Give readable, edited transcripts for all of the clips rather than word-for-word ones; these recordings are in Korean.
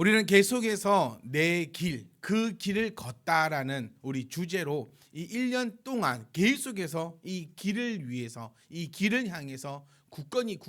우리는 계속해서 내 길, 그 길을 걷다라는 우리 주제로 이 1년 동안 계속해서 이 길을 위해서, 이 길을 향해서 굳건히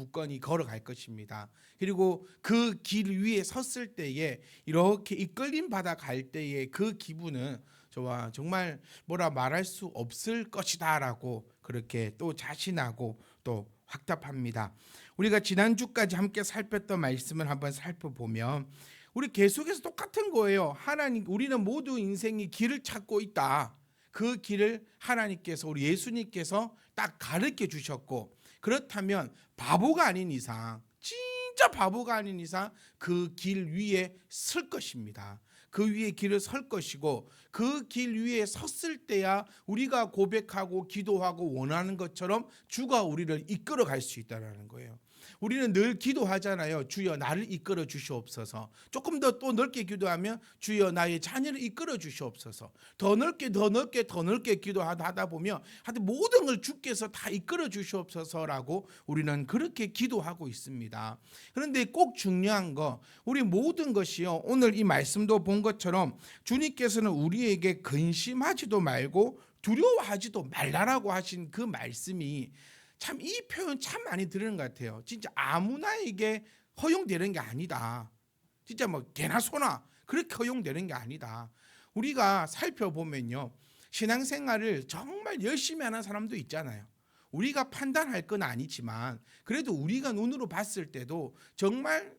걸어갈 것입니다. 그리고 그 길 위에 섰을 때에 이렇게 이끌림 받아 갈 때의 그 기분은 저와 정말 뭐라 말할 수 없을 것이다라고 그렇게 또 자신하고 또 확답합니다. 우리가 지난주까지 함께 살폈던 말씀을 한번 살펴보면 우리 계속해서 똑같은 거예요. 하나님, 우리는 모두 인생이 길을 찾고 있다. 그 길을 하나님께서, 우리 예수님께서 딱 가르쳐 주셨고, 그렇다면 바보가 아닌 이상, 진짜 바보가 아닌 이상 그 길 위에 설 것입니다. 그 위에 길을 설 것이고, 그 길 위에 섰을 때야 우리가 고백하고 기도하고 원하는 것처럼 주가 우리를 이끌어 갈 수 있다는 거예요. 우리는 늘 기도하잖아요. 주여 나를 이끌어 주시옵소서. 조금 더 또 넓게 기도하면 주여 나의 자녀를 이끌어 주시옵소서. 더 넓게 기도하다 보면 하여튼 모든 걸 주께서 다 이끌어 주시옵소서라고 우리는 그렇게 기도하고 있습니다. 그런데 꼭 중요한 거, 우리 모든 것이요, 오늘 이 말씀도 본 것처럼 주님께서는 우리에게 근심하지도 말고 두려워하지도 말라라고 하신 그 말씀이 참, 이 표현 참 많이 들은 것 같아요. 진짜 아무나에게 허용되는 게 아니다. 진짜 뭐 개나 소나 그렇게 허용되는 게 아니다. 우리가 살펴보면요, 신앙생활을 정말 열심히 하는 사람도 있잖아요. 우리가 판단할 건 아니지만 그래도 우리가 눈으로 봤을 때도 정말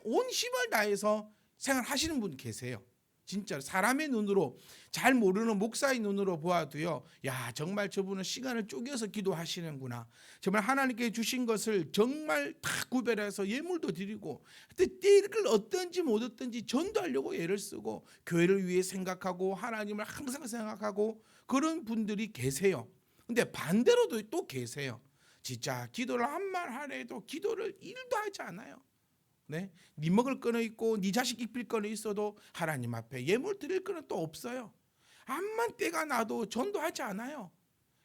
온 힘을 다해서 생활하시는 분 계세요. 진짜 사람의 눈으로, 잘 모르는 목사의 눈으로 보아도요, 야, 정말 저분은 시간을 쪼개서 기도하시는구나. 정말 하나님께 주신 것을 정말 다 구별해서 예물도 드리고, 때를 어떤지 못 어떤지 전도하려고 애를 쓰고 교회를 위해 생각하고 하나님을 항상 생각하고 그런 분들이 계세요. 근데 반대로도 또 계세요. 진짜 기도를 한 말 하래도 기도를 1도 하지 않아요. 네 먹을 거는 있고 네 자식 입힐 거는 있어도 하나님 앞에 예물 드릴 거는 또 없어요. 암만 때가 나도 전도하지 않아요.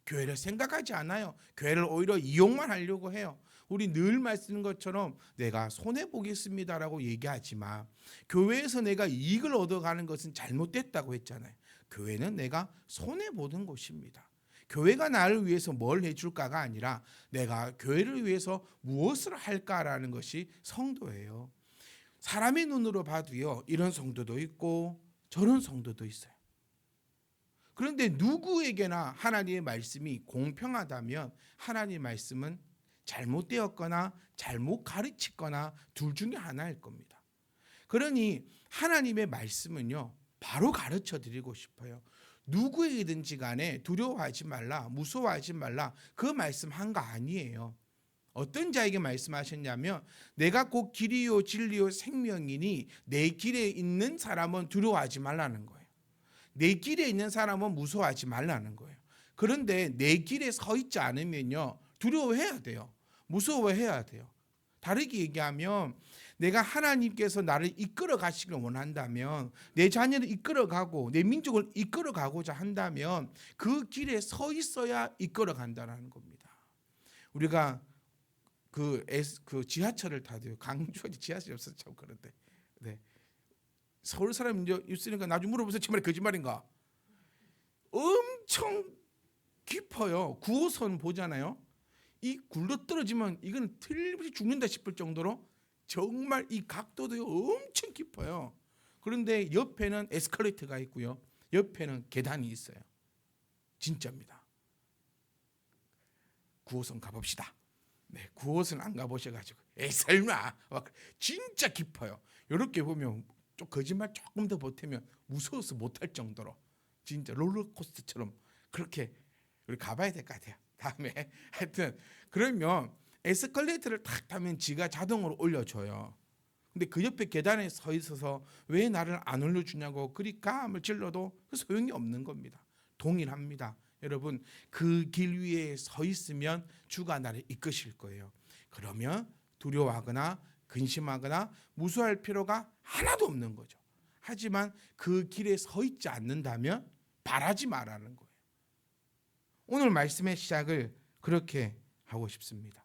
교회를 생각하지 않아요. 교회를 오히려 이용만 하려고 해요. 우리 늘 말씀하는 것처럼 내가 손해보겠습니다라고 얘기하지만 교회에서 내가 이익을 얻어가는 것은 잘못됐다고 했잖아요. 교회는 내가 손해보는 곳입니다. 교회가 나를 위해서 뭘 해줄까가 아니라 내가 교회를 위해서 무엇을 할까라는 것이 성도예요. 사람의 눈으로 봐도요, 이런 성도도 있고 저런 성도도 있어요. 그런데 누구에게나 하나님의 말씀이 공평하다면 하나님의 말씀은 잘못되었거나 잘못 가르치거나 둘 중에 하나일 겁니다. 그러니 하나님의 말씀은요, 바로 가르쳐 드리고 싶어요. 누구에게든지 간에 두려워하지 말라, 무서워하지 말라, 그 말씀 한 거 아니에요. 어떤 자에게 말씀하셨냐면 내가 곧 길이요 진리요 생명이니 내 길에 있는 사람은 두려워하지 말라는 거예요. 내 길에 있는 사람은 무서워하지 말라는 거예요. 그런데 내 길에 서 있지 않으면요, 두려워해야 돼요. 무서워해야 돼요. 다르게 얘기하면 내가 하나님께서 나를 이끌어 가시길 원한다면, 내 자녀를 이끌어 가고 내 민족을 이끌어 가고자 한다면 그 길에 서 있어야 이끌어 간다는 겁니다. 우리가 그 지하철을 타도요, 강주에 지하철이 없어서 참 그런데, 네. 서울 사람 이제 있으니까 나중에 물어보세요. 정말 거짓말인가? 엄청 깊어요. 9호선 보잖아요. 이 굴러 떨어지면 이건 틀림없이 죽는다 싶을 정도로 정말 이 각도도 엄청 깊어요. 그런데 옆에는 에스컬레이터가 있고요, 옆에는 계단이 있어요. 진짜입니다. 9호선 가봅시다. 네, 9호선 안 가보셔가지고 설마 진짜 깊어요. 이렇게 보면 좀 거짓말 조금 더 보태면 무서워서 못할 정도로 진짜 롤러코스터처럼 그렇게 우리 가봐야 될 것 같아요. 다음에 하여튼 그러면 에스컬레이터를 탁 타면 지가 자동으로 올려줘요. 근데 그 옆에 계단에 서 있어서 왜 나를 안 올려주냐고 그리 감을 질러도 소용이 없는 겁니다. 동일합니다. 여러분, 그 길 위에 서 있으면 주가 나를 이끄실 거예요. 그러면 두려워하거나 근심하거나 무서워할 필요가 하나도 없는 거죠. 하지만 그 길에 서 있지 않는다면 바라지 말라는 거예요. 오늘 말씀의 시작을 그렇게 하고 싶습니다.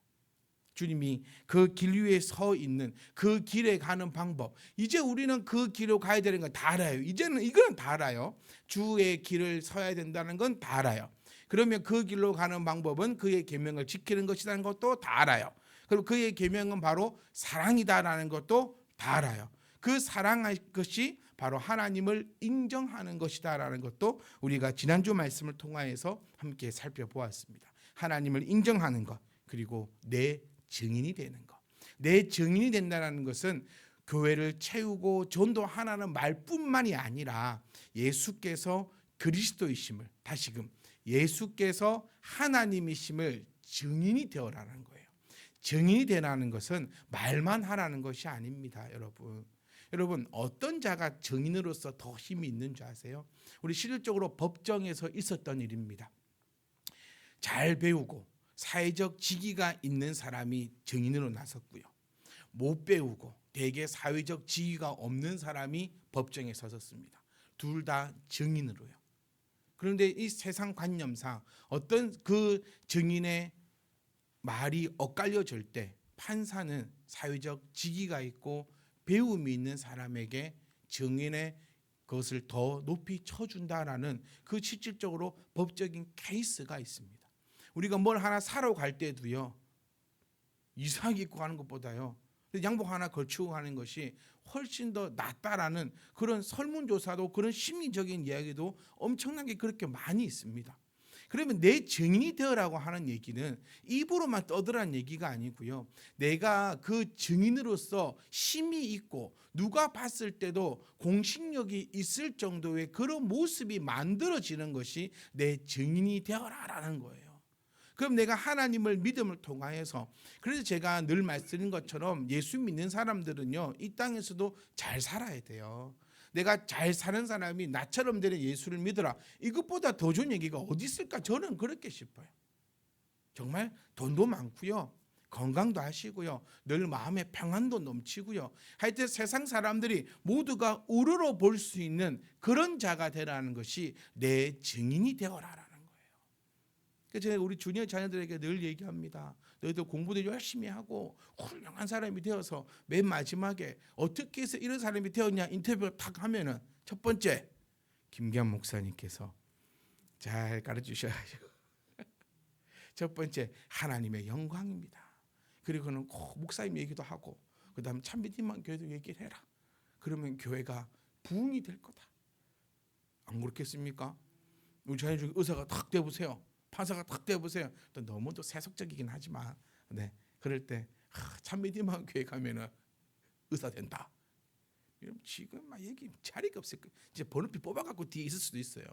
주님이 그 길 위에 서 있는 그 길에 가는 방법, 이제 우리는 그 길로 가야 되는 건 다 알아요. 이제는 이거는 다 알아요. 주의 길을 서야 된다는 건 다 알아요. 그러면 그 길로 가는 방법은 그의 계명을 지키는 것이라는 것도 다 알아요. 그리고 그의 계명은 바로 사랑이다라는 것도 다 알아요. 그 사랑할 것이 바로 하나님을 인정하는 것이다라는 것도 우리가 지난주 말씀을 통하여서 함께 살펴보았습니다. 하나님을 인정하는 것, 그리고 내 증인이 되는 것. 내 증인이 된다는 것은 교회를 채우고 전도하라는 말뿐만이 아니라 예수께서 그리스도이심을, 다시금 예수께서 하나님이심을 증인이 되어라는 거예요. 증인이 되라는 것은 말만 하라는 것이 아닙니다, 여러분. 여러분, 어떤 자가 증인으로서 더 힘이 있는 줄 아세요? 우리 실질적으로 법정에서 있었던 일입니다. 잘 배우고 사회적 직위가 있는 사람이 증인으로 나섰고요. 못 배우고 대개 사회적 지위가 없는 사람이 법정에 서섰습니다. 둘 다 증인으로요. 그런데 이 세상 관념상 어떤 그 증인의 말이 엇갈려질 때 판사는 사회적 직위가 있고 배움이 있는 사람에게 증인의 것을 더 높이 쳐준다라는 그 실질적으로 법적인 케이스가 있습니다. 우리가 뭘 하나 사러 갈 때도요, 이상하게 입고 가는 것보다요, 양복 하나 걸치고 가는 것이 훨씬 더 낫다라는 그런 설문조사도, 그런 심리적인 이야기도 엄청나게 그렇게 많이 있습니다. 그러면 내 증인이 되어라고 하는 얘기는 입으로만 떠들라는 얘기가 아니고요, 내가 그 증인으로서 힘이 있고 누가 봤을 때도 공신력이 있을 정도의 그런 모습이 만들어지는 것이 내 증인이 되어라라는 거예요. 그럼 내가 하나님을 믿음을 통하여서, 그래서 제가 늘 말씀드린 것처럼 예수 믿는 사람들은요, 이 땅에서도 잘 살아야 돼요. 내가 잘 사는 사람이 나처럼 되는 예수를 믿어라, 이것보다 더 좋은 얘기가 어디 있을까? 저는 그렇게 싶어요. 정말 돈도 많고요, 건강도 하시고요, 늘 마음에 평안도 넘치고요, 하여튼 세상 사람들이 모두가 우러러 볼 수 있는 그런 자가 되라는 것이 내 증인이 되어라라는 거예요. 그래서 제가 우리 주니어 자녀들에게 늘 얘기합니다. 너희들 공부도 열심히 하고 훌륭한 사람이 되어서 맨 마지막에 어떻게 해서 이런 사람이 되었냐 인터뷰 탁 하면은 첫 번째, 김기환 목사님께서 잘 가르치셔가지고 첫 번째, 하나님의 영광입니다. 그리고는 꼭 목사님 얘기도 하고, 그 다음 참비님만 교회도 얘기를 해라. 그러면 교회가 부흥이 될 거다. 안 그렇겠습니까? 우리 자녀 중에 의사가 탁 돼보세요, 판사가 탁 돼보세요. 또 너무 또 세속적이긴 하지만, 네, 그럴 때 참미디만 교회 가면은 의사 된다. 지금 막 얘기 자리가 없을 거예요. 이제 번호표 뽑아갖고 뒤에 있을 수도 있어요.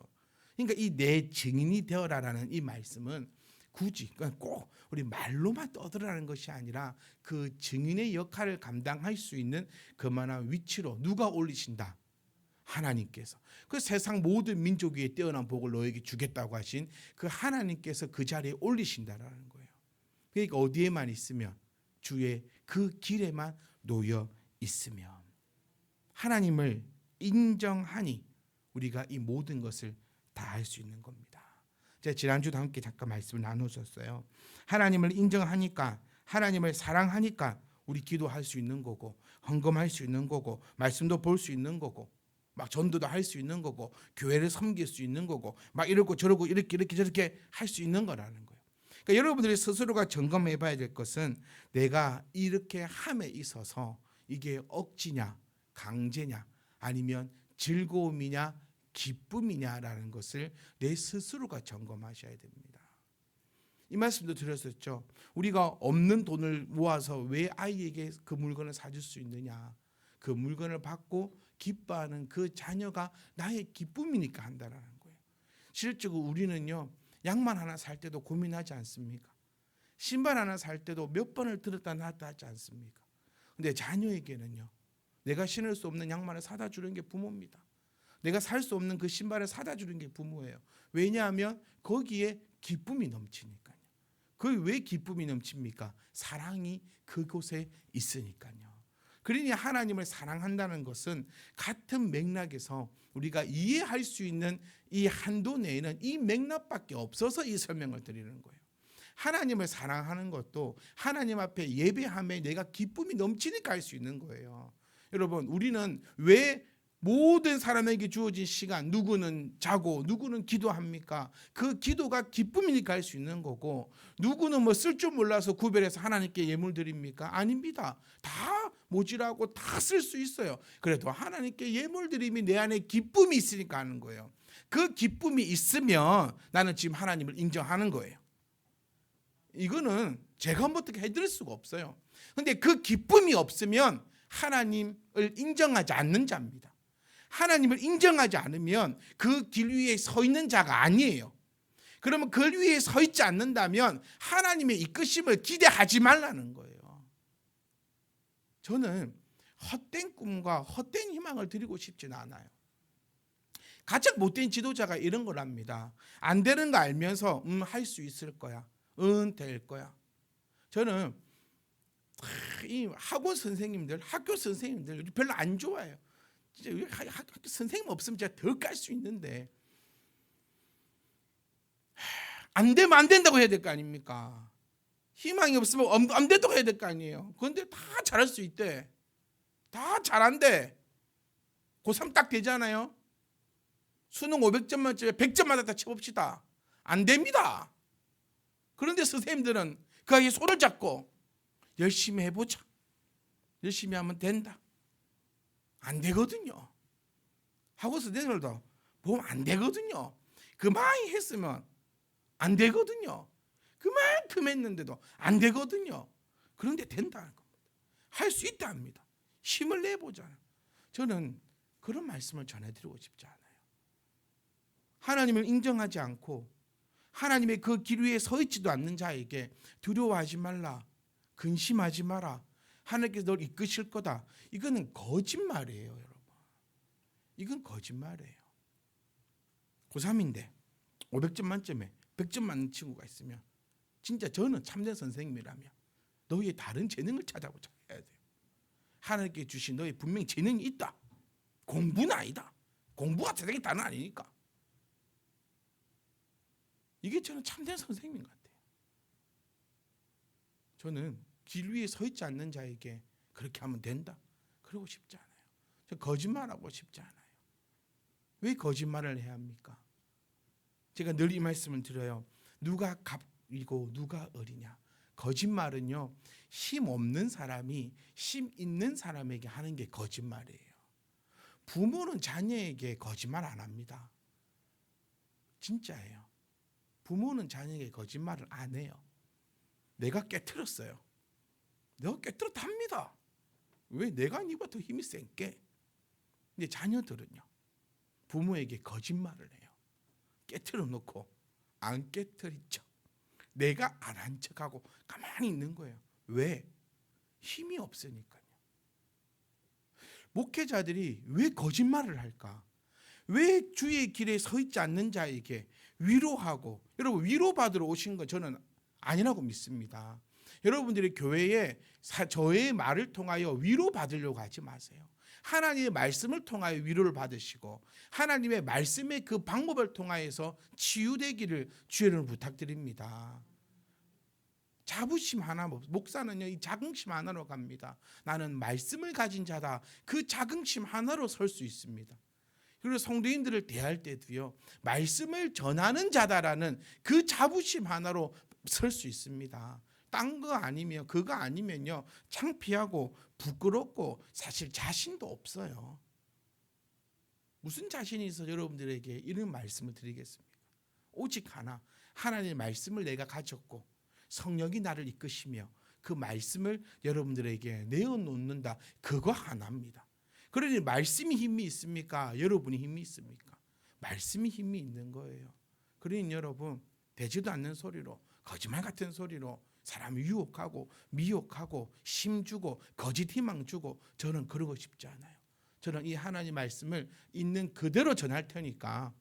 그러니까 이 내 증인이 되어라라는 이 말씀은 굳이, 그러니까 꼭 우리 말로만 떠들라는 것이 아니라 그 증인의 역할을 감당할 수 있는 그만한 위치로 누가 올리신다? 하나님께서. 그 세상 모든 민족 위에 뛰어난 복을 너에게 주겠다고 하신 그 하나님께서 그 자리에 올리신다라는 거예요. 그러니까 어디에만 있으면, 주의 그 길에만 놓여 있으면, 하나님을 인정하니 우리가 이 모든 것을 다 할 수 있는 겁니다. 제가 지난주도 함께 잠깐 말씀을 나눴었어요. 하나님을 인정하니까, 하나님을 사랑하니까 우리 기도할 수 있는 거고, 헌금할 수 있는 거고, 말씀도 볼 수 있는 거고, 막 전도도 할 수 있는 거고, 교회를 섬길 수 있는 거고, 막 이러고 저러고 이렇게 저렇게 할 수 있는 거라는 거예요. 그러니까 여러분들이 스스로가 점검해 봐야 될 것은, 내가 이렇게 함에 있어서 이게 억지냐, 강제냐, 아니면 즐거움이냐, 기쁨이냐라는 것을 내 스스로가 점검하셔야 됩니다. 이 말씀도 드렸었죠. 우리가 없는 돈을 모아서 왜 아이에게 그 물건을 사줄 수 있느냐, 그 물건을 받고 기뻐하는 그 자녀가 나의 기쁨이니까 한다라는 거예요. 실제로 우리는요, 양말 하나 살 때도 고민하지 않습니까? 신발 하나 살 때도 몇 번을 들었다 놨다 하지 않습니까? 근데 자녀에게는요, 내가 신을 수 없는 양말을 사다 주는 게 부모입니다. 내가 살 수 없는 그 신발을 사다 주는 게 부모예요. 왜냐하면 거기에 기쁨이 넘치니까요. 그 왜 기쁨이 넘칩니까? 사랑이 그곳에 있으니까요. 그러니 하나님을 사랑한다는 것은 같은 맥락에서 우리가 이해할 수 있는 이 한도 내에는 이 맥락밖에 없어서 이 설명을 드리는 거예요. 하나님을 사랑하는 것도 하나님 앞에 예배함에 내가 기쁨이 넘치니까 할 수 있는 거예요. 여러분, 우리는 왜 모든 사람에게 주어진 시간, 누구는 자고 누구는 기도합니까? 그 기도가 기쁨이니까 할 수 있는 거고, 누구는 뭐 쓸 줄 몰라서 구별해서 하나님께 예물 드립니까? 아닙니다. 다 모질하고 다 쓸 수 있어요. 그래도 하나님께 예물 드림이 내 안에 기쁨이 있으니까 하는 거예요. 그 기쁨이 있으면 나는 지금 하나님을 인정하는 거예요. 이거는 제가 뭐 어떻게 해드릴 수가 없어요. 근데 그 기쁨이 없으면 하나님을 인정하지 않는 자입니다. 하나님을 인정하지 않으면 그 길 위에 서 있는 자가 아니에요. 그러면 그 위에 서 있지 않는다면 하나님의 이끄심을 기대하지 말라는 거예요. 저는 헛된 꿈과 헛된 희망을 드리고 싶지는 않아요. 가장 못된 지도자가 이런 걸 합니다. 안 되는 거 알면서 할 수 있을 거야. 될 거야. 저는 이 학원 선생님들, 학교 선생님들 별로 안 좋아해요. 진짜 학교 선생님 없으면 제가 더 깔 수 있는데 안 되면 안 된다고 해야 될 거 아닙니까? 희망이 없으면 안 된다고 해야 될 거 아니에요. 그런데 다 잘할 수 있대. 다 잘한대. 고3 딱 되잖아요. 수능 500점 만점에 100점 맞았다 쳐봅시다. 안 됩니다. 그런데 선생님들은 그 아이의 손을 잡고 열심히 해보자. 열심히 하면 된다. 안 되거든요. 학원 선생님들도 보면 안 되거든요. 그만히 했으면 안 되거든요. 그만큼 했는데도 안 되거든요. 그런데 된다는 겁니다. 할 수 있다 합니다. 힘을 내보잖아요. 저는 그런 말씀을 전해드리고 싶지 않아요. 하나님을 인정하지 않고 하나님의 그 길 위에 서 있지도 않는 자에게 두려워하지 말라, 근심하지 마라, 하나님께서 널 이끄실 거다. 이거는 거짓말이에요, 여러분. 이건 거짓말이에요. 고3인데 500점 만점에 100점 맞는 친구가 있으면 진짜 저는 참된 선생님이라면 너희의 다른 재능을 찾아보자 해야 돼요. 하나님께 주신 너희 분명히 재능이 있다. 공부는 아니다. 공부가 세상의 다는 아니니까. 이게 저는 참된 선생님 같아요. 저는 길 위에 서 있지 않는 자에게 그렇게 하면 된다. 그러고 싶지 않아요. 저 거짓말하고 싶지 않아요. 왜 거짓말을 해야 합니까? 제가 늘 이 말씀을 드려요. 누가 갑이고 누가 어리냐. 거짓말은요, 힘 없는 사람이 힘 있는 사람에게 하는 게 거짓말이에요. 부모는 자녀에게 거짓말 안 합니다. 진짜예요. 부모는 자녀에게 거짓말을 안 해요. 내가 깨트렸어요. 내가 깨트렸다 합니다. 왜? 내가 니보다 더 힘이 센게. 근데 자녀들은요, 부모에게 거짓말을 해요. 깨트려 놓고 안 깨트린 척, 내가 안 한 척하고 가만히 있는 거예요. 왜? 힘이 없으니까요. 목회자들이 왜 거짓말을 할까? 왜 주의 길에 서 있지 않는 자에게 위로하고, 여러분 위로받으러 오신 거 저는 아니라고 믿습니다. 여러분들이 교회에 저의 말을 통하여 위로받으려고 하지 마세요. 하나님의 말씀을 통하여 위로를 받으시고 하나님의 말씀의 그 방법을 통하여서 치유되기를 주의를 부탁드립니다. 자부심 하나, 목사는요 이 자긍심 하나로 갑니다. 나는 말씀을 가진 자다. 그 자긍심 하나로 설 수 있습니다. 그리고 성도인들을 대할 때도요, 말씀을 전하는 자다라는 그 자부심 하나로 설 수 있습니다. 딴 거 아니면, 그거 아니면요 창피하고 부끄럽고 사실 자신도 없어요. 무슨 자신이 있어 여러분들에게 이런 말씀을 드리겠습니까? 오직 하나, 하나님의 말씀을 내가 가졌고 성령이 나를 이끄시며 그 말씀을 여러분들에게 내어놓는다. 그거 하나입니다. 그러니 말씀이 힘이 있습니까? 여러분이 힘이 있습니까? 말씀이 힘이 있는 거예요. 그러니 여러분, 되지도 않는 소리로, 거짓말 같은 소리로 사람을 유혹하고 미혹하고 힘주고 거짓 희망 주고, 저는 그러고 싶지 않아요. 저는 이 하나님 말씀을 있는 그대로 전할 테니까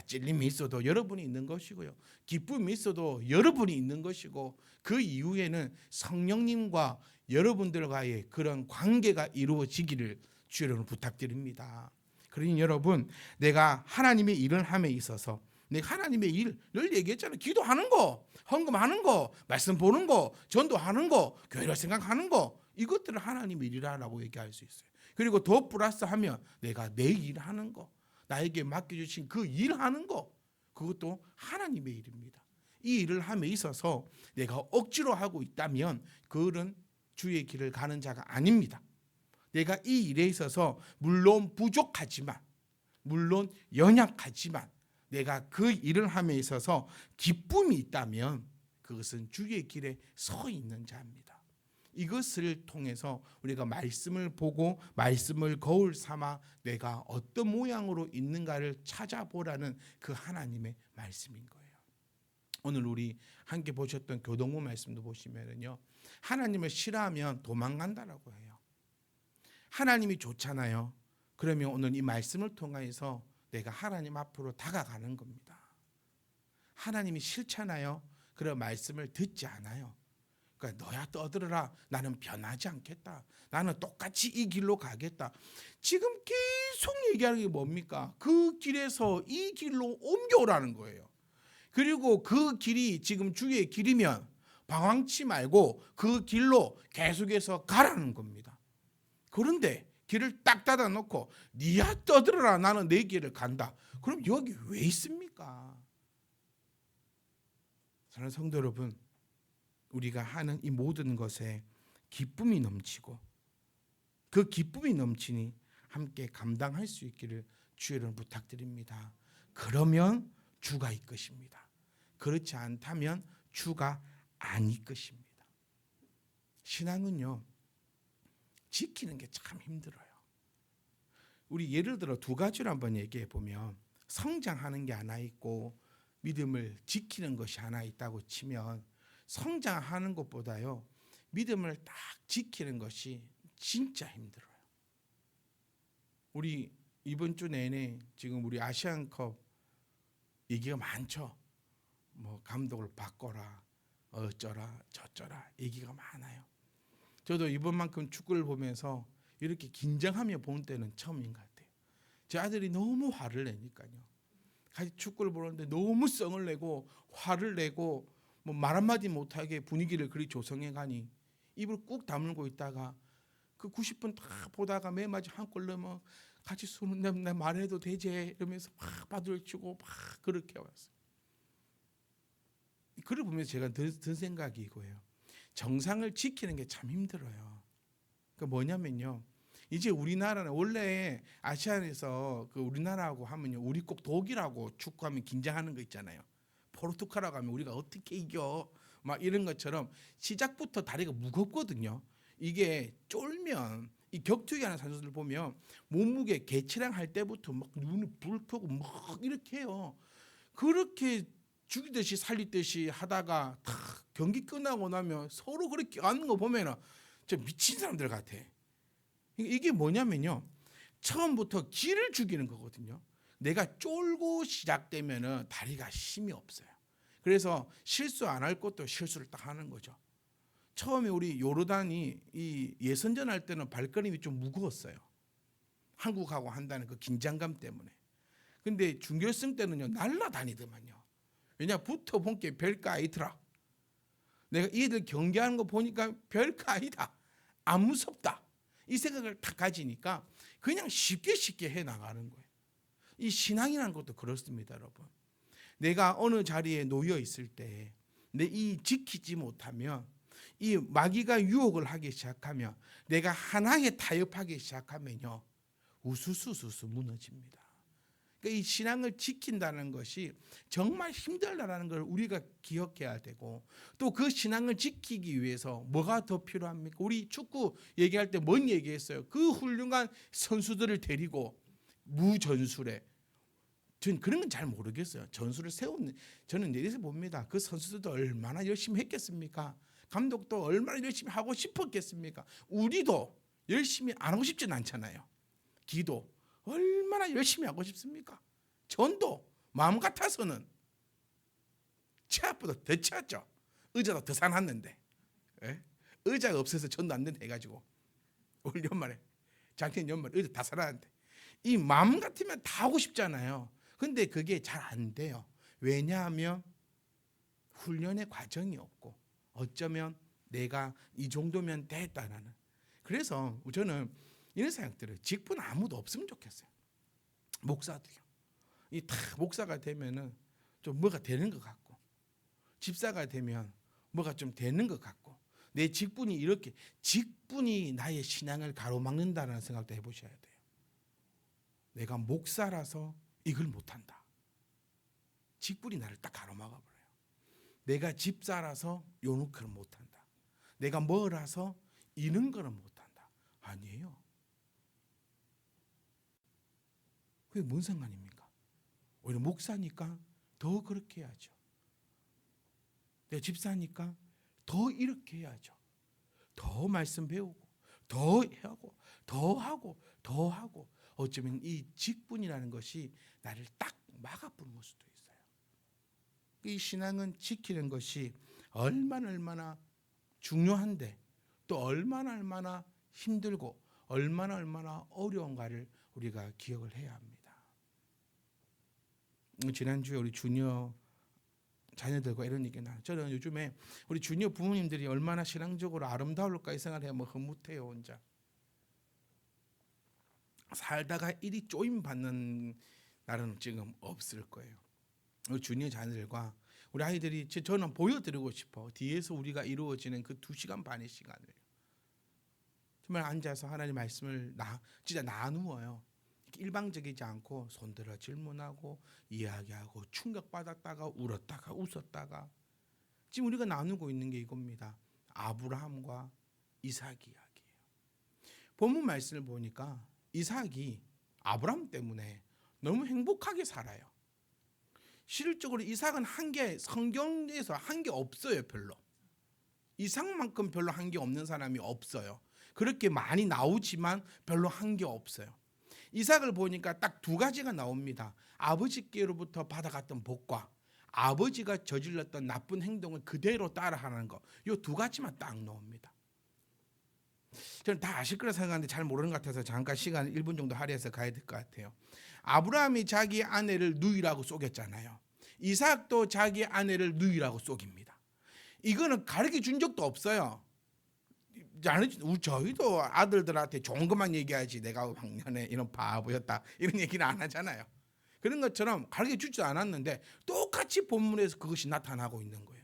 찔림이 있어도 여러분이 있는 것이고요, 기쁨이 있어도 여러분이 있는 것이고, 그 이후에는 성령님과 여러분들과의 그런 관계가 이루어지기를 주여러분 부탁드립니다. 그러니 여러분, 내가 하나님의 일을 함에 있어서 내가 하나님의 일을 얘기했잖아요. 기도하는 거, 헌금하는 거, 말씀 보는 거, 전도하는 거, 교회를 생각하는 거, 이것들을 하나님의 일이라고 얘기할 수 있어요. 그리고 더 플러스하면 내가 내 일하는 거, 나에게 맡겨주신 그 일하는 거, 그것도 하나님의 일입니다. 이 일을 함에 있어서 내가 억지로 하고 있다면 그는 주의 길을 가는 자가 아닙니다. 내가 이 일에 있어서 물론 부족하지만, 물론 연약하지만 내가 그 일을 함에 있어서 기쁨이 있다면 그것은 주의 길에 서 있는 자입니다. 이것을 통해서 우리가 말씀을 보고 말씀을 거울 삼아 내가 어떤 모양으로 있는가를 찾아보라는 그 하나님의 말씀인 거예요. 오늘 우리 함께 보셨던 교동부 말씀도 보시면요, 하나님을 싫어하면 도망간다라고 해요. 하나님이 좋잖아요. 그러면 오늘 이 말씀을 통해서 내가 하나님 앞으로 다가가는 겁니다. 하나님이 싫잖아요. 그런 말씀을 듣지 않아요. 그러니까 너야 떠들어라. 나는 변하지 않겠다. 나는 똑같이 이 길로 가겠다. 지금 계속 얘기하는 게 뭡니까? 그 길에서 이 길로 옮겨오라는 거예요. 그리고 그 길이 지금 주의 길이면 방황치 말고 그 길로 계속해서 가라는 겁니다. 그런데 길을 딱 닫아놓고 니야 떠들어라. 나는 내 길을 간다. 그럼 여기 왜 있습니까? 사랑하는 성도 여러분, 우리가 하는 이 모든 것에 기쁨이 넘치고 그 기쁨이 넘치니 함께 감당할 수 있기를 주의 이름으로 부탁드립니다. 그러면 주가 이끄십니다. 그렇지 않다면 주가 안 이끄십니다. 신앙은요, 지키는 게 참 힘들어요. 우리 예를 들어 두 가지로 한번 얘기해 보면, 성장하는 게 하나 있고 믿음을 지키는 것이 하나 있다고 치면, 성장하는 것보다요 믿음을 딱 지키는 것이 진짜 힘들어요. 우리 이번 주 내내 지금 우리 아시안컵 얘기가 많죠. 뭐 감독을 바꿔라, 어쩌라 저쩌라 얘기가 많아요. 저도 이번만큼 축구를 보면서 이렇게 긴장하며 본 때는 처음인 것 같아요. 제 아들이 너무 화를 내니까요. 같이 축구를 보는데 너무 썽을 내고 화를 내고 뭐 말 한마디 못하게 분위기를 그리 조성해 가니 입을 꾹 다물고 있다가 그 90분 딱 보다가 맨 마지막 한 골 넣으면 같이 손을 내 말해도 되지 이러면서 막 바들치고 막 그렇게 왔어요. 그걸 보면서 제가 든 생각이 이거예요. 정상을 지키는 게 참 힘들어요. 그 뭐냐면요, 이제 우리나라는 원래 아시안에서 그 우리나라하고 하면요, 우리 꼭 독일하고 축구하면 긴장하는 거 있잖아요. 포르투갈하고 하면 우리가 어떻게 이겨? 막 이런 것처럼 시작부터 다리가 무겁거든요. 이게 쫄면 이 격투기 하는 선수들 보면 몸무게 개체량 할 때부터 막 눈을 불 켜고 막 이렇게 해요. 그렇게 죽이듯이 살리듯이 하다가 탁 경기 끝나고 나면 서로 그렇게 하는 거 보면은 저 미친 사람들 같아. 이게 뭐냐면요, 처음부터 기를 죽이는 거거든요. 내가 쫄고 시작되면은 다리가 힘이 없어요. 그래서 실수 안 할 것도 실수를 딱 하는 거죠. 처음에 우리 요르단이 이 예선전 할 때는 발걸음이 좀 무거웠어요. 한국하고 한다는 그 긴장감 때문에. 근데 준결승 때는요 날라다니더만요. 왜냐, 붙어본 게 별거 아니더라. 내가 이들 경기하는 거 보니까 별거 아니다, 안 무섭다, 이 생각을 딱 가지니까 그냥 쉽게 해나가는 거예요. 이 신앙이라는 것도 그렇습니다, 여러분. 내가 어느 자리에 놓여 있을 때 내 이 지키지 못하면, 이 마귀가 유혹을 하기 시작하면, 내가 하나에 타협하기 시작하면요 우수수수수 무너집니다. 그러니까 이 신앙을 지킨다는 것이 정말 힘들다라는 걸 우리가 기억해야 되고, 또 그 신앙을 지키기 위해서 뭐가 더 필요합니까? 우리 축구 얘기할 때 뭔 얘기했어요? 그 훌륭한 선수들을 데리고 무전술에, 저는 그런 건 잘 모르겠어요. 전술을 세우는, 저는 내려서 봅니다. 그 선수들도 얼마나 열심히 했겠습니까? 감독도 얼마나 열심히 하고 싶었겠습니까? 우리도 열심히 안 하고 싶진 않잖아요. 기도 얼마나 열심히 하고 싶습니까? 전도 마음 같아서는 체압보다 더 체했죠. 의자도 더 사놨는데, 의자가 없어서 전도 안 된다 해가지고 올 연말에, 작년 연말에 의자 다 사놨는데, 이 마음 같으면 다 하고 싶잖아요. 근데 그게 잘 안 돼요. 왜냐하면 훈련의 과정이 없고 어쩌면 내가 이 정도면 됐다라는. 그래서 저는 이런 생각들을 직분 아무도 없으면 좋겠어요. 목사도요. 이 다 목사가 되면은 좀 뭐가 되는 것 같고 집사가 되면 뭐가 좀 되는 것 같고 내 직분이 이렇게 직분이 나의 신앙을 가로막는다는 생각도 해보셔야 돼요. 내가 목사라서 이걸 못한다. 직분이 나를 딱 가로막아버려요. 내가 집사라서 요노크를 못한다. 내가 뭐라서 이런 거는 못한다. 아니에요. 그게 뭔 상관입니까? 오히려 목사니까 더 그렇게 해야죠. 내가 집사니까 더 이렇게 해야죠. 더 말씀 배우고 더 하고 더 하고 더 하고 어쩌면 이 직분이라는 것이 나를 딱 막아부는 수도 있어요. 이 신앙은 지키는 것이 얼마나 중요한데 또 얼마나 힘들고 얼마나 어려운가를 우리가 기억을 해야 합니다. 지난주에 우리 주니어 자녀들과 이런 얘기 나요. 저는 요즘에 우리 주니어 부모님들이 얼마나 신앙적으로 아름다울까 이 생각을 해보면 흐뭇해요. 혼자 살다가 이리 쪼임 받는 날은 지금 없을 거예요. 우리 주니어 자녀들과 우리 아이들이 저는 보여드리고 싶어. 뒤에서 우리가 이루어지는 그 2시간 반의 시간을 정말 앉아서 하나님 말씀을 진짜 나누어요. 일방적이지 않고 손들어 질문하고 이야기하고 충격받았다가 울었다가 웃었다가 지금 우리가 나누고 있는 게 이겁니다. 아브라함과 이삭 이야기예요. 본문 말씀을 보니까 이삭이 아브라함 때문에 너무 행복하게 살아요. 실질적으로 이삭은 성경에서 한 게 없어요. 별로. 이삭만큼 별로 한 게 없는 사람이 없어요. 그렇게 많이 나오지만 별로 한 게 없어요. 이삭을 보니까 딱 2가지가 나옵니다. 아버지께로부터 받아갔던 복과 아버지가 저질렀던 나쁜 행동을 그대로 따라하는 거. 이 2가지만 딱 나옵니다. 저는 다 아실 거라 생각하는데 잘 모르는 것 같아서 잠깐 시간 1분 정도 할애해서 가야 될 것 같아요. 아브라함이 자기 아내를 누이라고 속였잖아요. 이삭도 자기 아내를 누이라고 속입니다. 이거는 가르쳐 준 적도 없어요. 저희도 아들들한테 좋은 것만 얘기하지 내가 왕년에 이런 바보였다 이런 얘기는 안 하잖아요. 그런 것처럼 가르쳐 주지도 않았는데 똑같이 본문에서 그것이 나타나고 있는 거예요.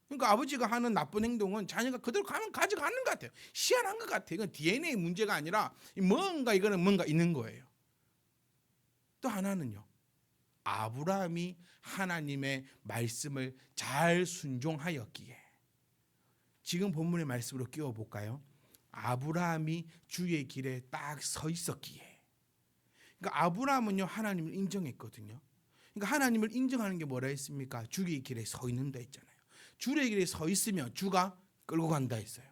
그러니까 아버지가 하는 나쁜 행동은 자녀가 그대로 가져가는 것 같아요. 희한한 것 같아요. 이건 DNA 문제가 아니라 이거는 뭔가 있는 거예요. 또 하나는요. 아브라함이 하나님의 말씀을 잘 순종하였기에 지금 본문의 말씀으로 끼워볼까요? 아브라함이 주의 길에 딱 서 있었기에. 그러니까 아브라함은요 하나님을 인정했거든요. 그러니까 하나님을 인정하는 게 뭐라 했습니까? 주의 길에 서 있는다 했잖아요. 주의 길에 서 있으면 주가 끌고 간다 했어요.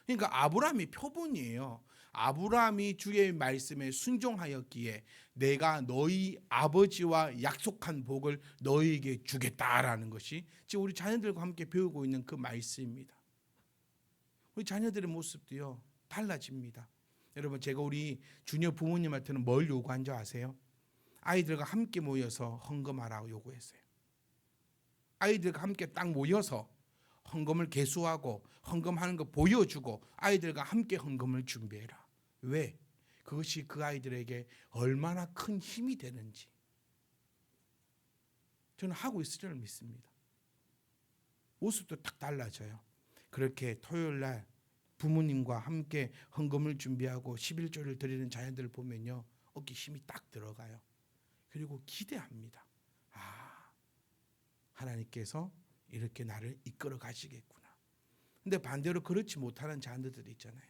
그러니까 아브라함이 표본이에요. 아브라함이 주의 말씀에 순종하였기에 내가 너희 아버지와 약속한 복을 너희에게 주겠다라는 것이 지금 우리 자녀들과 함께 배우고 있는 그 말씀입니다. 우리 자녀들의 모습도요 달라집니다. 여러분 제가 우리 주니어 부모님한테는 뭘 요구한 줄 아세요? 아이들과 함께 모여서 헌금하라고 요구했어요. 아이들과 함께 딱 모여서 헌금을 개수하고 헌금하는 거 보여주고 아이들과 함께 헌금을 준비해라. 왜? 그것이 그 아이들에게 얼마나 큰 힘이 되는지 저는 하고 있을 줄 믿습니다. 모습도 딱 달라져요. 그렇게 토요일 날 부모님과 함께 헌금을 준비하고 11조를 드리는 자녀들을 보면요 어깨 힘이 딱 들어가요. 그리고 기대합니다. 하나님께서 이렇게 나를 이끌어 가시겠구나. 근데 반대로 그렇지 못하는 자녀들이 있잖아요.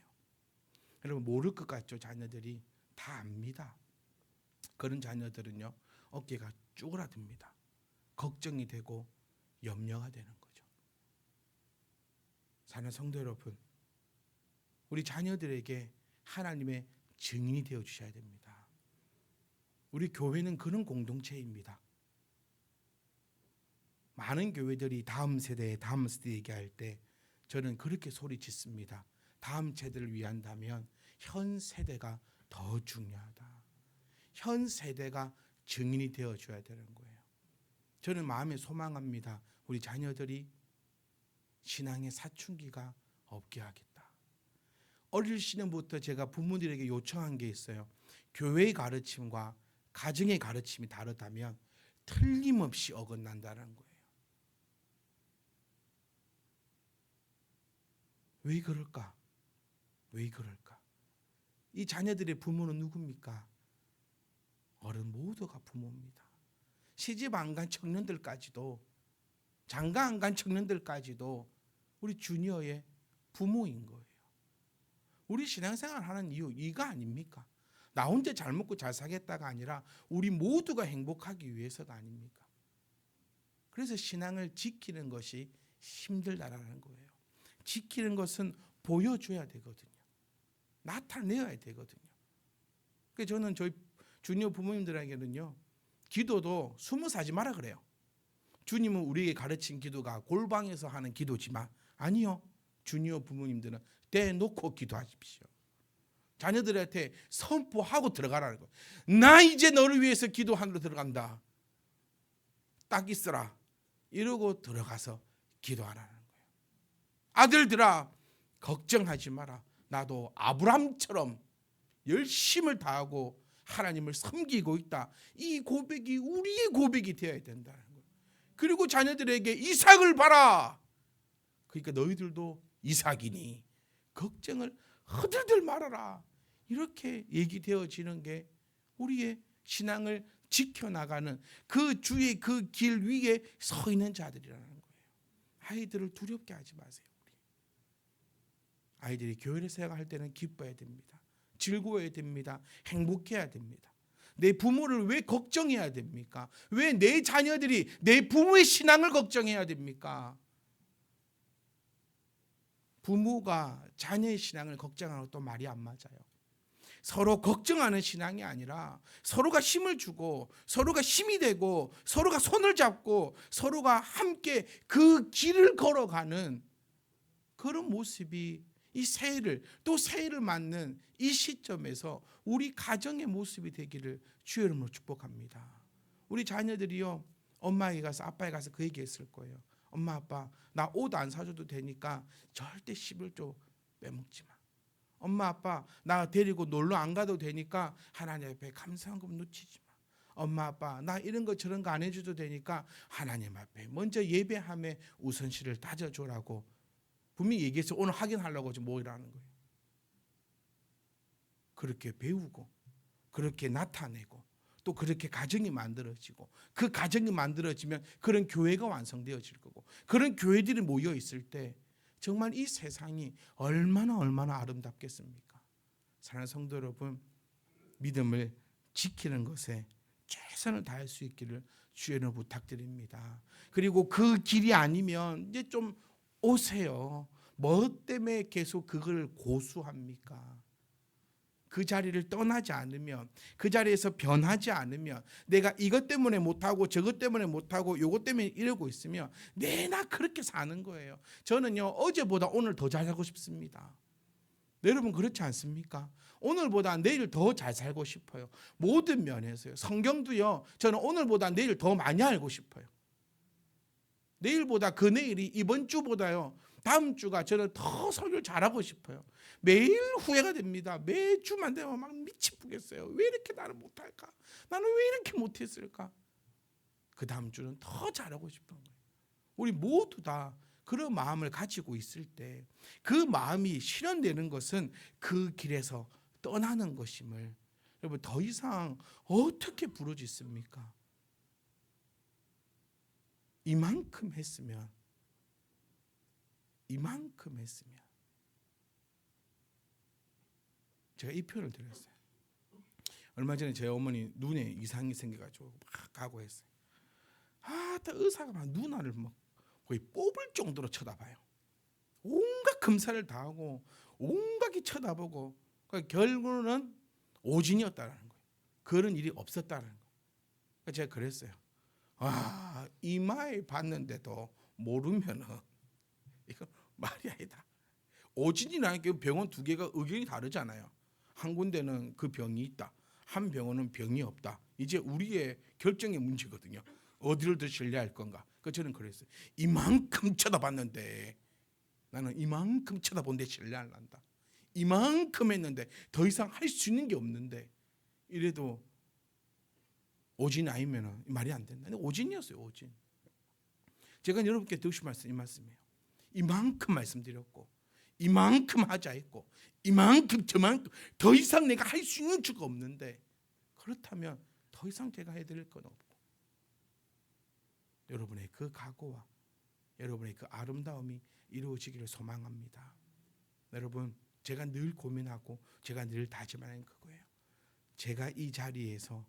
여러분 모를 것 같죠? 자녀들이 다 압니다. 그런 자녀들은요 어깨가 쪼그라듭니다. 걱정이 되고 염려가 되는 거죠. 사랑하는 성도 여러분, 우리 자녀들에게 하나님의 증인이 되어 주셔야 됩니다. 우리 교회는 그런 공동체입니다. 많은 교회들이 다음 세대 얘기할 때 저는 그렇게 소리짓습니다. 다음 세대를 위한다면 현 세대가 더 중요하다. 현 세대가 증인이 되어줘야 되는 거예요. 저는 마음에 소망합니다. 우리 자녀들이 신앙의 사춘기가 없게 하겠다. 어릴 시절부터 제가 부모들에게 요청한 게 있어요. 교회의 가르침과 가정의 가르침이 다르다면 틀림없이 어긋난다는 거예요. 왜 그럴까? 왜 그럴까? 이 자녀들의 부모는 누굽니까? 어른 모두가 부모입니다. 시집 안 간 청년들까지도, 장가 안 간 청년들까지도 우리 주니어의 부모인 거예요. 우리 신앙생활 하는 이유 이거 아닙니까? 나 혼자 잘 먹고 잘 살겠다가 아니라 우리 모두가 행복하기 위해서가 아닙니까? 그래서 신앙을 지키는 것이 힘들다라는 거예요. 지키는 것은 보여줘야 되거든요. 나타내야 되거든요. 그래서 저는 저희 주니어 부모님들에게는요, 기도도 숨어 사지 마라 그래요. 주님은 우리에게 가르친 기도가 골방에서 하는 기도지만 아니요. 주니어 부모님들은 대놓고 기도하십시오. 자녀들한테 선포하고 들어가라는 거예요. 나 이제 너를 위해서 기도하러 들어간다. 딱 있어라. 이러고 들어가서 기도하라는 거예요. 아들들아, 걱정하지 마라. 나도 아브람처럼 열심을 다하고 하나님을 섬기고 있다. 이 고백이 우리의 고백이 되어야 된다는 거예요. 그리고 자녀들에게 이삭을 봐라. 그러니까 너희들도 이삭이니 걱정을 허들들 말아라. 이렇게 얘기되어지는 게 우리의 신앙을 지켜나가는 그 주의 그 길 위에 서 있는 자들이라는 거예요. 아이들을 두렵게 하지 마세요. 우리. 아이들이 교회를 생활할 때는 기뻐야 됩니다. 즐거워야 됩니다. 행복해야 됩니다. 내 부모를 왜 걱정해야 됩니까? 왜 내 자녀들이 내 부모의 신앙을 걱정해야 됩니까? 부모가 자녀의 신앙을 걱정하는 것도 말이 안 맞아요. 서로 걱정하는 신앙이 아니라 서로가 힘을 주고 서로가 힘이 되고 서로가 손을 잡고 서로가 함께 그 길을 걸어가는 그런 모습이 이 새해를 또 새해를 맞는 이 시점에서 우리 가정의 모습이 되기를 주의 이름으로 축복합니다. 우리 자녀들이요, 엄마에게 가서 아빠에 가서 그 얘기했을 거예요. 엄마 아빠 나 옷 안 사줘도 되니까 절대 11조 빼먹지 마. 엄마 아빠 나 데리고 놀러 안 가도 되니까 하나님 앞에 감사한금 놓치지 마. 엄마 아빠 나 이런 거 저런 거 안 해줘도 되니까 하나님 앞에 먼저 예배함에 우선시를 따져줘라고 분명히 얘기해서 오늘 확인하려고 지금 모이라는 거예요. 그렇게 배우고 그렇게 나타내고 또 그렇게 가정이 만들어지고 그 가정이 만들어지면 그런 교회가 완성되어질 거고 그런 교회들이 모여 있을 때 정말 이 세상이 얼마나 아름답겠습니까? 사랑하는 성도 여러분, 믿음을 지키는 것에 최선을 다할 수 있기를 주의로 부탁드립니다. 그리고 그 길이 아니면 이제 좀 오세요. 뭐 때문에 계속 그걸 고수합니까? 그 자리를 떠나지 않으면, 그 자리에서 변하지 않으면, 내가 이것 때문에 못하고 저것 때문에 못하고 요것 때문에 이러고 있으면 내나 그렇게 사는 거예요. 저는요, 어제보다 오늘 더 잘 살고 싶습니다. 여러분 그렇지 않습니까? 오늘보다 내일 더 잘 살고 싶어요. 모든 면에서요. 성경도요, 저는 오늘보다 내일 더 많이 알고 싶어요. 내일보다 그 내일이 이번 주보다요, 다음 주가 저는 더 설교를 잘하고 싶어요. 매일 후회가 됩니다. 매주만 되면 막 미치겠어요. 왜 이렇게 나를 못할까? 나는 왜 이렇게 못했을까? 그 다음 주는 더 잘하고 싶은 거예요. 우리 모두 다 그런 마음을 가지고 있을 때 그 마음이 실현되는 것은 그 길에서 떠나는 것임을 여러분 더 이상 어떻게 부르짖습니까? 이만큼 했으면 제가 이 표현을 드렸어요. 얼마 전에 제 어머니 눈에 이상이 생겨가지고 막 가고 했어요. 딱 의사가 막 누나를 막 거의 뽑을 정도로 쳐다봐요. 온갖 검사를 다 하고 온갖이 쳐다보고 결국은 오진이었다는 거예요. 그런 일이 없었다는 거예요. 제가 그랬어요. 이마에 봤는데도 모르면은 이거 말이 아니다. 오진이라는 게 병원 두 개가 의견이 다르잖아요. 한 군데는 그 병이 있다. 한 병원은 병이 없다. 이제 우리의 결정의 문제거든요. 어디를 더 신뢰할 건가? 그 저는 그랬어요. 이만큼 쳐다봤는데 나는 이만큼 쳐다본데 신뢰 안 한다. 이만큼 했는데 더 이상 할 수 있는 게 없는데 이래도 오진 아니면 말이 안 된다. 오진이었어요. 오진. 제가 여러분께 드리고 싶은 말씀 이 말씀이에요. 이만큼 말씀드렸고 이만큼 하자 했고 이만큼 저만큼 더 이상 내가 할 수 있는 주가 없는데 그렇다면 더 이상 제가 해드릴 건 없고 여러분의 그 각오와 여러분의 그 아름다움이 이루어지기를 소망합니다. 여러분 제가 늘 고민하고 제가 늘 다짐하는 그거예요. 제가 이 자리에서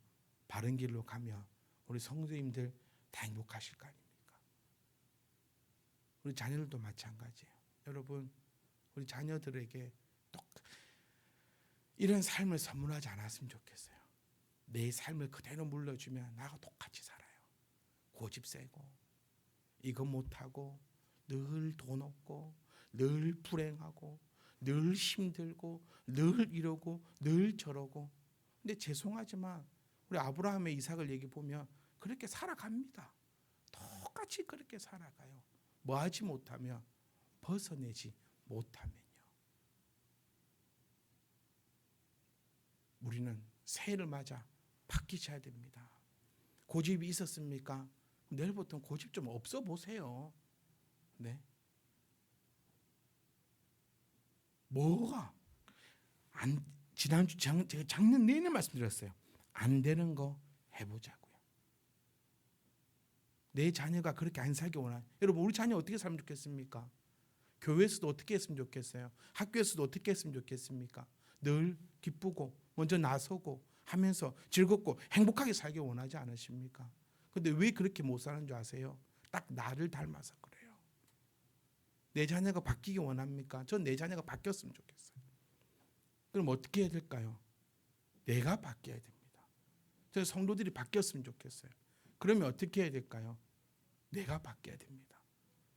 바른 길로 가면 우리 성도님들 다 행복하실 거 아닙니까? 우리 자녀들도 마찬가지예요. 여러분 우리 자녀들에게 이런 삶을 선물하지 않았으면 좋겠어요. 내 삶을 그대로 물려주면 나하고 똑같이 살아요. 고집 세고 이거 못하고 늘 돈 없고 늘 불행하고 늘 힘들고 늘 이러고 늘 저러고. 근데 죄송하지만 우리 아브라함의 이삭을 얘기 보면 그렇게 살아갑니다. 똑같이 그렇게 살아가요. 뭐 하지 못하면 벗어내지 못하면요. 우리는 새해를 맞아 바뀌셔야 됩니다. 고집이 있었습니까? 내일부터 고집 좀 없어 보세요. 네. 뭐가 안 지난주 제가 작년 내내 말씀드렸어요. 안 되는 거 해보자고요. 내 자녀가 그렇게 안 살기 원하는 여러분 우리 자녀 어떻게 살면 좋겠습니까? 교회에서도 어떻게 했으면 좋겠어요? 학교에서도 어떻게 했으면 좋겠습니까? 늘 기쁘고 먼저 나서고 하면서 즐겁고 행복하게 살기 원하지 않으십니까? 그런데 왜 그렇게 못 사는 줄 아세요? 딱 나를 닮아서 그래요. 내 자녀가 바뀌기 원합니까? 전 내 자녀가 바뀌었으면 좋겠어요. 그럼 어떻게 해야 될까요? 내가 바뀌어야 됩니다. 저 성도들이 바뀌었으면 좋겠어요. 그러면 어떻게 해야 될까요? 내가 바뀌어야 됩니다.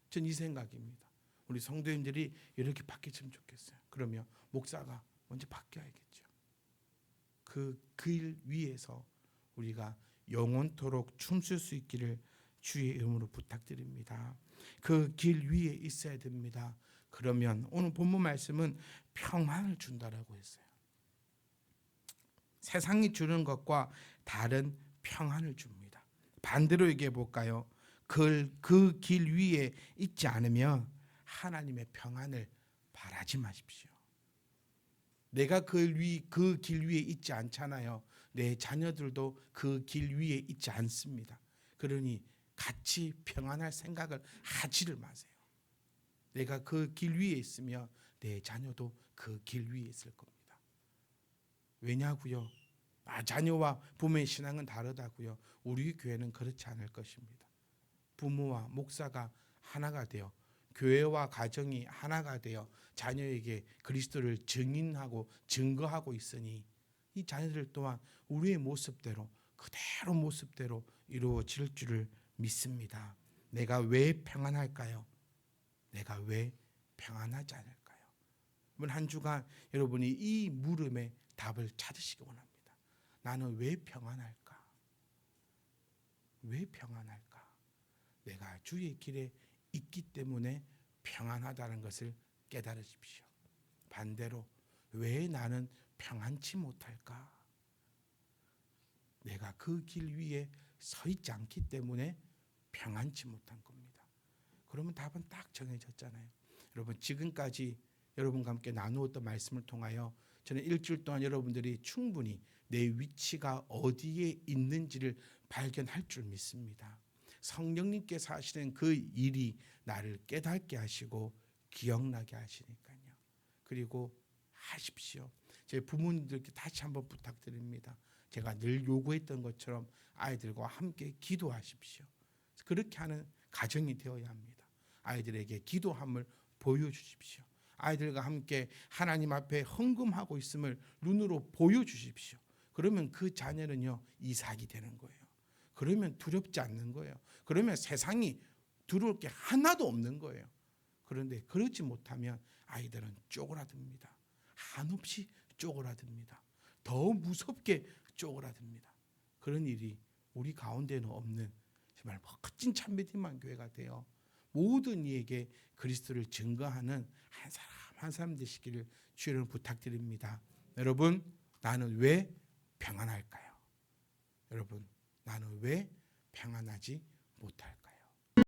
전 이 생각입니다. 우리 성도님들이 이렇게 바뀌었으면 좋겠어요. 그러면 목사가 먼저 바뀌어야겠죠. 그 길 위에서 우리가 영원토록 춤출 수 있기를 주의 이름으로 부탁드립니다. 그 길 위에 있어야 됩니다. 그러면 오늘 본문 말씀은 평안을 준다라고 했어요. 세상이 주는 것과 다른 평안을 줍니다. 반대로 얘기해 볼까요? 그 길 위에 있지 않으면 하나님의 평안을 바라지 마십시오. 내가 그 길 위에 있지 않잖아요. 내 자녀들도 그 길 위에 있지 않습니다. 그러니 같이 평안할 생각을 하지를 마세요. 내가 그 길 위에 있으면 내 자녀도 그 길 위에 있을 겁니다. 왜냐고요? 자녀와 부모의 신앙은 다르다고요. 우리 교회는 그렇지 않을 것입니다. 부모와 목사가 하나가 되어 교회와 가정이 하나가 되어 자녀에게 그리스도를 증인하고 증거하고 있으니 이 자녀들 또한 우리의 모습대로 그대로 모습대로 이루어질 줄을 믿습니다. 내가 왜 평안할까요? 내가 왜 평안하지 않을까요? 이번 한 주간 여러분이 이 물음에 답을 찾으시기 원합니다. 나는 왜 평안할까? 왜 평안할까? 내가 주의 길에 있기 때문에 평안하다는 것을 깨달으십시오. 반대로 왜 나는 평안치 못할까? 내가 그 길 위에 서 있지 않기 때문에 평안치 못한 겁니다. 그러면 답은 딱 정해졌잖아요. 여러분 지금까지 여러분과 함께 나누었던 말씀을 통하여 저는 일주일 동안 여러분들이 충분히 내 위치가 어디에 있는지를 발견할 줄 믿습니다. 성령님께서 하시는 그 일이 나를 깨닫게 하시고 기억나게 하시니까요. 그리고 하십시오. 제 부모님들께 다시 한번 부탁드립니다. 제가 늘 요구했던 것처럼 아이들과 함께 기도하십시오. 그렇게 하는 가정이 되어야 합니다. 아이들에게 기도함을 보여주십시오. 아이들과 함께 하나님 앞에 헌금하고 있음을 눈으로 보여주십시오. 그러면 그 자녀는요 이삭이 되는 거예요. 그러면 두렵지 않는 거예요. 그러면 세상이 두려울 게 하나도 없는 거예요. 그런데 그러지 못하면 아이들은 쪼그라듭니다. 한없이 쪼그라듭니다. 더 무섭게 쪼그라듭니다. 그런 일이 우리 가운데는 없는 정말 멋진 참배팀만 교회가 되어 모든 이에게 그리스도를 증거하는 한 사람 한 사람 되시기를 주여를 부탁드립니다. 여러분, 나는 왜 평안할까요? 여러분, 나는 왜 평안하지 못할까요?